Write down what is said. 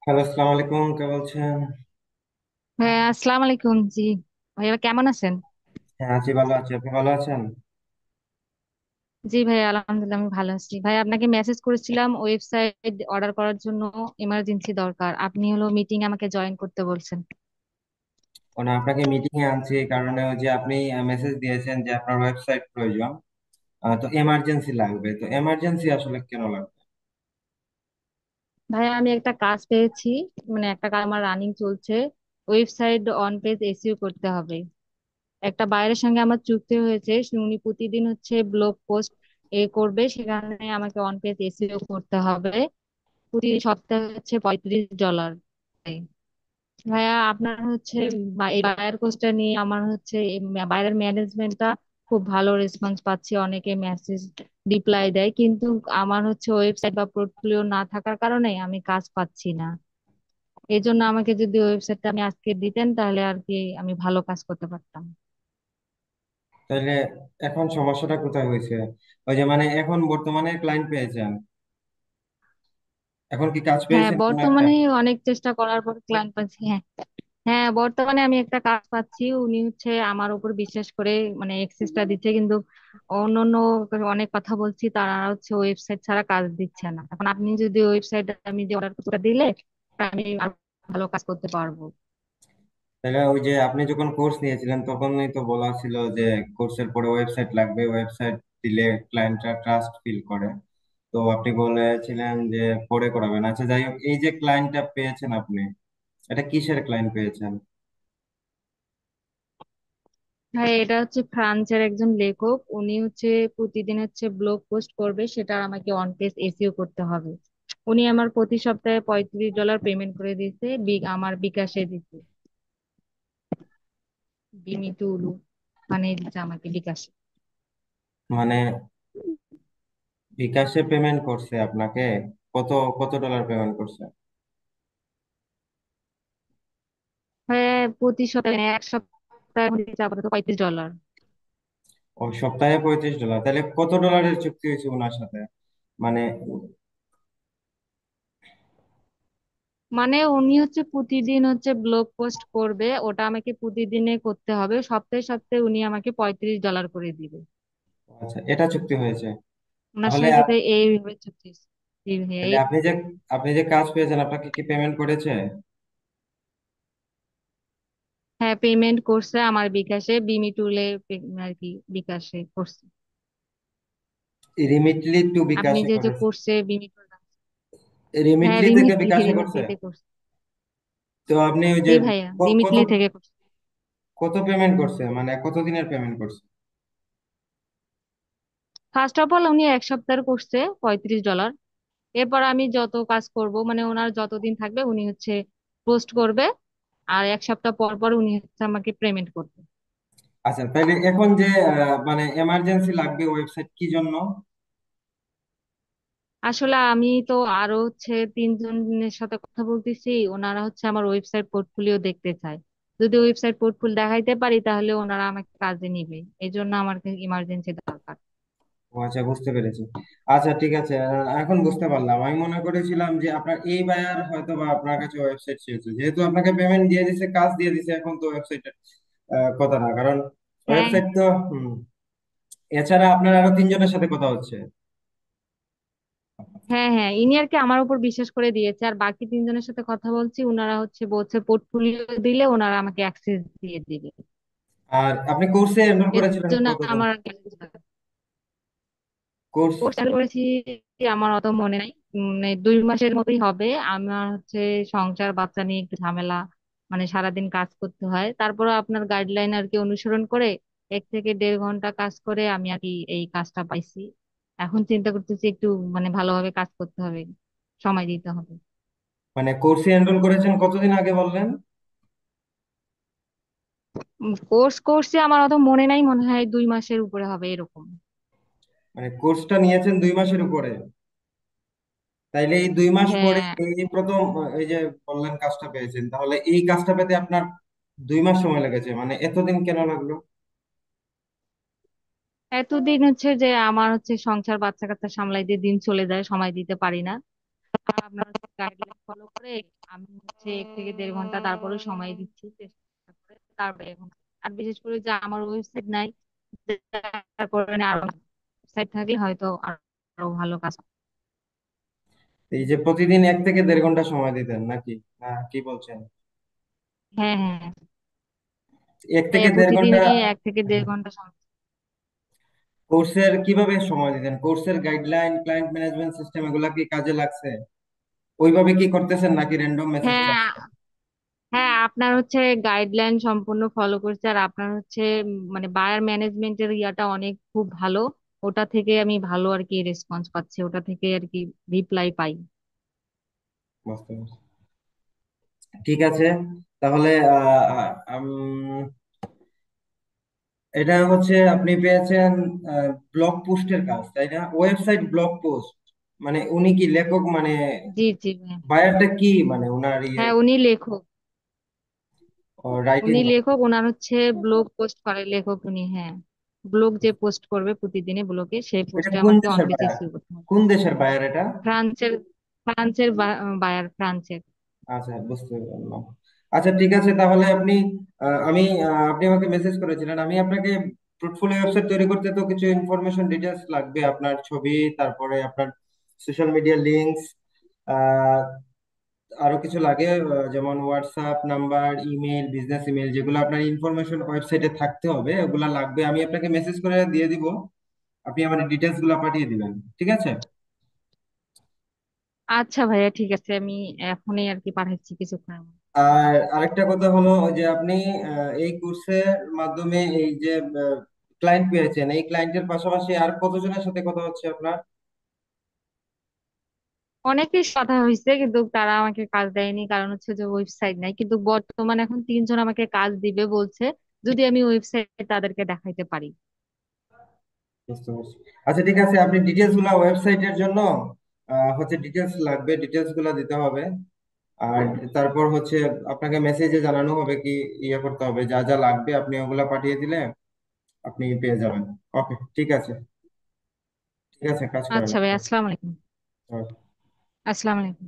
Hello, আসসালামু আলাইকুম। কে বলছেন? হ্যাঁ, আসসালামু আলাইকুম। জি ভাইয়া, কেমন আছেন? হ্যাঁ, আছি, ভালো আছি। আপনি ভালো আছেন? জি ভাইয়া, আলহামদুলিল্লাহ আমি ভালো আছি। ভাই, আপনাকে মেসেজ করেছিলাম ওয়েবসাইট অর্ডার করার জন্য। এমার্জেন্সি দরকার, আপনি হলো মিটিং আমাকে জয়েন করতে বলছেন। ও না, আপনাকে মিটিং এ আনছি এই কারণে যে আপনি মেসেজ দিয়েছেন যে আপনার ওয়েবসাইট প্রয়োজন। তো এমার্জেন্সি লাগবে। তো এমার্জেন্সি আসলে কেন লাগবে? ভাইয়া, আমি একটা কাজ পেয়েছি। মানে একটা কাজ আমার রানিং চলছে। ওয়েবসাইট অন পেজ এসইও করতে হবে। একটা বাইরের সঙ্গে আমার চুক্তি হয়েছে, উনি প্রতিদিন হচ্ছে ব্লগ পোস্ট করবে, সেখানে আমাকে অন পেজ এসইও করতে হবে। প্রতি সপ্তাহে হচ্ছে $35। ভাইয়া, আপনার হচ্ছে এই বায়ার কোর্সটা নিয়ে আমার হচ্ছে বাইরের ম্যানেজমেন্টটা খুব ভালো রেসপন্স পাচ্ছি, অনেকে মেসেজ রিপ্লাই দেয়, কিন্তু আমার হচ্ছে ওয়েবসাইট বা পোর্টফোলিও না থাকার কারণে আমি কাজ পাচ্ছি না। এই জন্য আমাকে যদি ওয়েবসাইটটা আমি আজকে দিতেন, তাহলে আর কি আমি ভালো কাজ করতে পারতাম। তাহলে এখন সমস্যাটা কোথায় হয়েছে? ওই যে মানে এখন বর্তমানে ক্লায়েন্ট পেয়েছেন, এখন কি কাজ হ্যাঁ, পেয়েছেন কোনো একটা? বর্তমানে অনেক চেষ্টা করার পর ক্লায়েন্ট পাচ্ছি। হ্যাঁ, হ্যাঁ, বর্তমানে আমি একটা কাজ পাচ্ছি, উনি হচ্ছে আমার উপর বিশ্বাস করে মানে এক্সেসটা দিচ্ছে, কিন্তু অন্যান্য অনেক কথা বলছি, তারা হচ্ছে ওয়েবসাইট ছাড়া কাজ দিচ্ছে না। এখন আপনি যদি ওয়েবসাইট আমি যে অর্ডার করে দিলে আমি আরো ভালো কাজ করতে পারবো। তাহলে ওই যে আপনি যখন কোর্স নিয়েছিলেন তখনই তো বলা ছিল যে কোর্সের পরে ওয়েবসাইট লাগবে, ওয়েবসাইট দিলে ক্লায়েন্টরা ট্রাস্ট ফিল করে। তো আপনি বলেছিলেন যে পরে করাবেন। আচ্ছা, যাই হোক, এই যে ক্লায়েন্টটা পেয়েছেন আপনি, এটা কিসের ক্লায়েন্ট পেয়েছেন? হ্যাঁ, এটা হচ্ছে ফ্রান্সের একজন লেখক, উনি হচ্ছে প্রতিদিন হচ্ছে ব্লগ পোস্ট করবে, সেটা আমাকে অন পেজ এসইও করতে হবে। উনি আমার প্রতি সপ্তাহে $35 পেমেন্ট করে দিয়েছে, আমার বিকাশে দিতে। বিমিটু মানে দিচ্ছে আমাকে বিকাশে। মানে বিকাশে পেমেন্ট করছে আপনাকে? কত কত ডলার পেমেন্ট করছে? হ্যাঁ, প্রতি সপ্তাহে মানে এক সপ্তাহের মধ্যে দিচ্ছে আপাতত $35। ও, সপ্তাহে $35? তাহলে কত ডলারের চুক্তি হয়েছে ওনার সাথে? মানে মানে উনি হচ্ছে প্রতিদিন হচ্ছে ব্লগ পোস্ট করবে, ওটা আমাকে প্রতিদিনে করতে হবে, সপ্তাহে সপ্তাহে উনি আমাকে $35 করে দিবে। আচ্ছা, এটা চুক্তি হয়েছে। ওনার তাহলে সঙ্গে যেটা এইভাবে চুক্তি। এই ভাইয়া, তাহলে আপনি যে কাজ পেয়েছেন, আপনাকে কি পেমেন্ট করেছে? হ্যাঁ, পেমেন্ট করছে আমার বিকাশে, বিমি টুলে আর কি বিকাশে করছে। রিমিটলি টু আপনি বিকাশে যেহেতু করেছে? করছে বিমি টুল। হ্যাঁ, রিমিটলি থেকে রিমিটলি বিকাশে করছে? রিমিটলিতে করছে। তো আপনি ওই যে জি ভাইয়া, কত রিমিটলি থেকে করছে। কত পেমেন্ট করছে, মানে কত দিনের পেমেন্ট করছে? ফার্স্ট অফ অল উনি এক সপ্তাহের করছে $35। এরপর আমি যত কাজ করব, মানে ওনার যতদিন থাকবে উনি হচ্ছে পোস্ট করবে, আর এক সপ্তাহ পর পর উনি হচ্ছে আমাকে পেমেন্ট করবে। আচ্ছা, তাহলে এখন যে মানে এমার্জেন্সি লাগবে ওয়েবসাইট কি জন্য? আসলে আমি তো আরো হচ্ছে 3 জনের সাথে কথা বলতেছি, ওনারা হচ্ছে আমার ওয়েবসাইট পোর্টফোলিও দেখতে চায়। যদি ওয়েবসাইট পোর্টফোলিও দেখাইতে পারি, তাহলে ওনারা আমাকে কাজে নিবে। এই জন্য আমার ইমার্জেন্সি দরকার। ও আচ্ছা, বুঝতে পেরেছি। আচ্ছা, ঠিক আছে। এখন বুঝতে পারলাম। আমি মনে করেছিলাম যে আপনার এই বায়ার হয়তো বা আপনার কাছে ওয়েবসাইট চেয়েছে, যেহেতু আপনাকে পেমেন্ট দিয়ে দিছে, কাজ দিয়ে দিছে, এখন তো ওয়েবসাইটের কথা না, কারণ হ্যাঁ, ওয়েবসাইট তো এছাড়া আপনার আরো 3 জনের সাথে কথা হচ্ছে। হ্যাঁ, হ্যাঁ, ইনি আর কি আমার উপর বিশ্বাস করে দিয়েছে, আর বাকি 3 জনের সাথে কথা বলছি, ওনারা হচ্ছে বলছে পোর্টফোলিও দিলে ওনারা আমাকে অ্যাক্সেস দিয়ে দিবে। আর আপনি কোর্সে এনরোল এর করেছিলেন জন্য কতদিন? আমার কোর্স কোর্স চালু করেছি, আমার অত মনে নাই। 2 মাসের মতোই হবে। আমার হচ্ছে সংসার বাচ্চা নিয়ে একটু ঝামেলা, মানে সারাদিন কাজ করতে হয়, তারপরে আপনার গাইডলাইন আর কি অনুসরণ করে 1 থেকে 1.5 ঘন্টা কাজ করে আমি আর কি এই কাজটা পাইছি। এখন চিন্তা করতেছি একটু মানে ভালোভাবে কাজ করতে হবে, সময় দিতে হবে। মানে কোর্সে এনরোল করেছেন কতদিন আগে বললেন? কোর্স করছি আমার অত মনে নাই, মনে হয় 2 মাসের উপরে হবে এরকম। মানে কোর্সটা নিয়েছেন 2 মাসের উপরে? তাইলে এই 2 মাস পরে হ্যাঁ, এই প্রথম এই যে বললেন কাজটা পেয়েছেন, তাহলে এই কাজটা পেতে আপনার 2 মাস সময় লেগেছে, মানে এতদিন কেন লাগলো? এতদিন হচ্ছে যে আমার হচ্ছে সংসার বাচ্চা কাচ্চা সামলাইতে দিন চলে যায়, সময় দিতে পারি না। আপনার গাইডলাইন ফলো করে আমি হচ্ছে 1 থেকে 1.5 ঘন্টা তারপরে সময় দিচ্ছি চেষ্টা করে তারপরে এখন। আর বিশেষ করে যে আমার ওয়েবসাইট নাই, যার কারণে আরো ওয়েবসাইট থাকলে হয়তো আরো ভালো কাজ হবে। এই যে প্রতিদিন 1 থেকে 1.5 ঘন্টা সময় দিতেন নাকি, না কি বলছেন? হ্যাঁ, হ্যাঁ, এক থেকে হ্যাঁ, দেড় ঘন্টা প্রতিদিনই 1 থেকে 1.5 ঘন্টা সময়। কোর্সের কিভাবে সময় দিতেন? কোর্সের গাইডলাইন, ক্লায়েন্ট ম্যানেজমেন্ট সিস্টেম এগুলা কি কাজে লাগছে? ওইভাবে কি করতেছেন নাকি র্যান্ডম মেসেজ হ্যাঁ, করছেন? হ্যাঁ, আপনার হচ্ছে গাইডলাইন সম্পূর্ণ ফলো করছে, আর আপনার হচ্ছে মানে বায়ার ম্যানেজমেন্টের ইয়াটা অনেক খুব ভালো। ওটা থেকে আমি ভালো আর কি রেসপন্স পাচ্ছি, ওটা থেকে আর কি রিপ্লাই পাই। বুঝতে পারছি। ঠিক আছে, তাহলে এটা হচ্ছে আপনি পেয়েছেন ব্লগ পোস্টের কাজ, তাই না? ওয়েবসাইট ব্লগ পোস্ট, মানে উনি কি লেখক মানে? জি, জি, হ্যাঁ। বায়ারটা কি মানে ওনার ইয়ে? হ্যাঁ, উনি লেখক। রাইটিং? উনি লেখক, ওনার হচ্ছে ব্লগ পোস্ট করে লেখক উনি, হ্যাঁ। ব্লগ যে পোস্ট করবে প্রতিদিনে ব্লগে, সেই এটা পোস্টে কোন আমাকে অন দেশের পেজ বায়ার? এসিও করতে হবে। কোন দেশের বায়ার এটা? ফ্রান্সের, বায়ার ফ্রান্সের। আচ্ছা, বুঝতে পারলাম। আচ্ছা ঠিক আছে, তাহলে আপনি আপনি আমাকে মেসেজ করেছিলেন, আমি আপনাকে পোর্টফোলিও ওয়েবসাইট তৈরি করতে তো কিছু ইনফরমেশন ডিটেলস লাগবে, আপনার ছবি, তারপরে আপনার সোশ্যাল মিডিয়া লিংকস, আরো কিছু লাগে, যেমন WhatsApp number, email, business email, যেগুলো আপনার ইনফরমেশন ওয়েবসাইটে থাকতে হবে ওগুলা লাগবে। আমি আপনাকে মেসেজ করে দিয়ে দিব, আপনি আমার ডিটেলস গুলো পাঠিয়ে দিবেন, ঠিক আছে? আচ্ছা ভাইয়া, ঠিক আছে, আমি এখনই আর কি পাঠাচ্ছি কিছুক্ষণের মধ্যে। আর আরেকটা কথা হলো, ওই যে আপনি এই কোর্সের মাধ্যমে এই যে ক্লায়েন্ট পেয়েছেন, এই ক্লায়েন্টের পাশাপাশি আর কতজনের সাথে কথা হচ্ছে আপনার? অনেকের কথা হয়েছে কিন্তু তারা আমাকে কাজ দেয়নি, কারণ হচ্ছে যে ওয়েবসাইট নাই, কিন্তু বর্তমানে এখন 3 জন আমাকে কাজ দিবে বলছে, যদি আমি ওয়েবসাইট তাদেরকে দেখাইতে পারি। বুঝতে পারছি। আচ্ছা ঠিক আছে, আপনি ডিটেলস গুলা ওয়েবসাইটের জন্য হচ্ছে ডিটেলস লাগবে, ডিটেলস গুলা দিতে হবে। আর তারপর হচ্ছে আপনাকে মেসেজে জানানো হবে কি ইয়ে করতে হবে, যা যা লাগবে আপনি ওগুলা পাঠিয়ে দিলে আপনি পেয়ে যাবেন। ওকে, ঠিক আছে। ঠিক আছে, কাজ করেন আচ্ছা ভাই, আপনি। আসসালামু আলাইকুম। Okay. আসসালামু আলাইকুম।